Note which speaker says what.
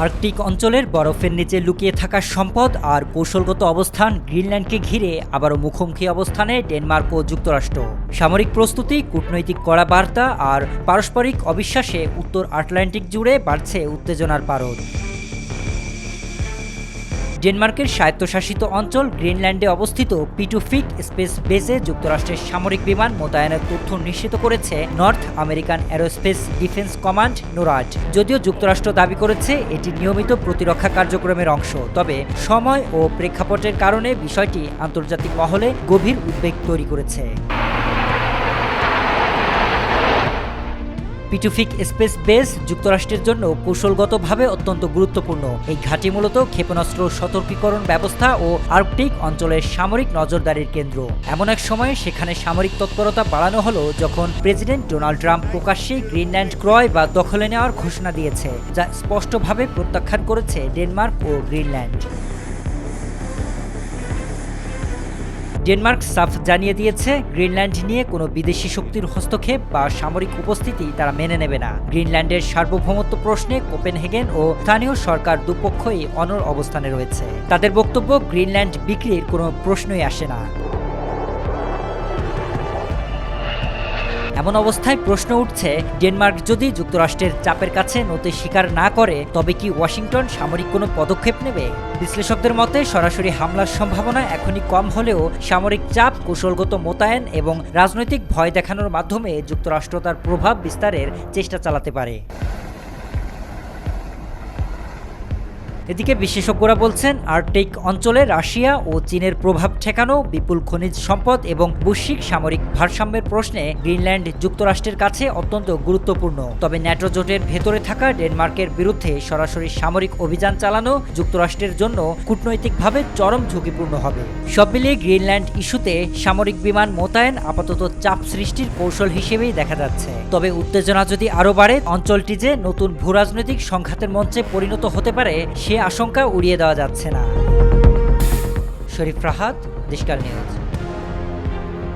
Speaker 1: Arctic অঞ্চলের বরফের নিচে লুকিয়ে থাকা সম্পদ আর কৌশলগত অবস্থান গ্রিনল্যান্ডকে ঘিরে আবারও মুখোমুখি অবস্থানে ডেনমার্ক ও যুক্তরাষ্ট্র। সামরিক প্রস্তুতি, কূটনৈতিক কড়া বার্তা আর পারস্পরিক অবিশ্বাসে উত্তর আটলান্টিক জুড়ে বাড়ছে উত্তেজনার পারদ। ডেনমার্কের স্বায়ত্তশাসিত অঞ্চল গ্রিনল্যান্ডে অবস্থিত পিটুফিক স্পেস বেসে যুক্তরাষ্ট্রের সামরিক বিমান মোতায়েনের তথ্য নিশ্চিত করেছে North American Aerospace Defense Command NORAD. যদিও যুক্তরাষ্ট্র দাবি করেছে এটি নিয়মিত প্রতিরক্ষা কার্যক্রমের অংশ, তবে সময় ও প্রেক্ষাপটের কারণে বিষয়টি আন্তর্জাতিক মহলে গভীর উদ্বেগ তৈরি করেছে। পিটুফিক স্পেস বেস যুক্তরাষ্ট্রের জন্য কৌশলগতভাবে অত্যন্ত গুরুত্বপূর্ণ। এই ঘাঁটি মূলত ক্ষেপণাস্ত্র সতর্কীকরণ ব্যবস্থা ও আর্কটিক অঞ্চলের সামরিক নজরদারির কেন্দ্র। এমন এক সময়ে সেখানে সামরিক তৎপরতা বাড়ানো হলো যখন প্রেসিডেন্ট ডোনাল্ড ট্রাম্প প্রকাশ্যে গ্রিনল্যান্ড ক্রয় বা দখলে নেওয়ার ঘোষণা দিয়েছে, যা স্পষ্টভাবে প্রত্যাখ্যান করেছে ডেনমার্ক ও গ্রিনল্যান্ড। ডেনমার্ক সাফ জানিয়ে দিয়েছে গ্রিনল্যান্ড নিয়ে কোনো বিদেশি শক্তির হস্তক্ষেপ বা সামরিক উপস্থিতি তারা মেনে নেবে না। গ্রিনল্যান্ডের সার্বভৌমত্ব প্রশ্নে কোপেনহেগেন ও স্থানীয় সরকার দুপক্ষই অনড় অবস্থানে রয়েছে। তাদের বক্তব্য, গ্রিনল্যান্ড বিক্রির কোনো প্রশ্নই আসে না। এমন অবস্থায় প্রশ্ন উঠছে, ডেনমার্ক যদি যুক্তরাষ্ট্রের চাপের কাছে নতি স্বীকার না করে তবে কি ওয়াশিংটন সামরিক কোনো পদক্ষেপ নেবে? বিশ্লেষকদের মতে সরাসরি হামলার সম্ভাবনা এখনই কম হলেও সামরিক চাপ, কৌশলগত মোতায়েন এবং রাজনৈতিক ভয় দেখানোর মাধ্যমে যুক্তরাষ্ট্র তার প্রভাব বিস্তারের চেষ্টা চালাতে পারে। এদিকে বিশেষজ্ঞরা বলছেন, আর্কটিক অঞ্চলে রাশিয়া ও চীনের প্রভাব ঠেকানো, বিপুল খনিজ সম্পদ এবং বৈশ্বিক সামরিক ভারসাম্যের প্রশ্নে গ্রিনল্যান্ড যুক্তরাষ্ট্রের কাছে অত্যন্ত গুরুত্বপূর্ণ। তবে ন্যাটো জোটের ভেতরে থাকা ডেনমার্কের বিরুদ্ধে সরাসরি সামরিক অভিযান চালানো যুক্তরাষ্ট্রের জন্য কূটনৈতিকভাবে চরম ঝুঁকিপূর্ণ হবে। সব মিলিয়ে গ্রিনল্যান্ড ইস্যুতে সামরিক বিমান মোতায়েন আপাতত চাপ সৃষ্টির কৌশল হিসেবেই দেখা যাচ্ছে। তবে উত্তেজনা যদি আরও বাড়ে, অঞ্চলটি যে নতুন ভূরাজনৈতিক সংঘাতের মঞ্চে পরিণত হতে পারে সে আশঙ্কা উড়িয়ে দেওয়া যাচ্ছে না। শরীফ রাহাত, দেশকাল নিউজ।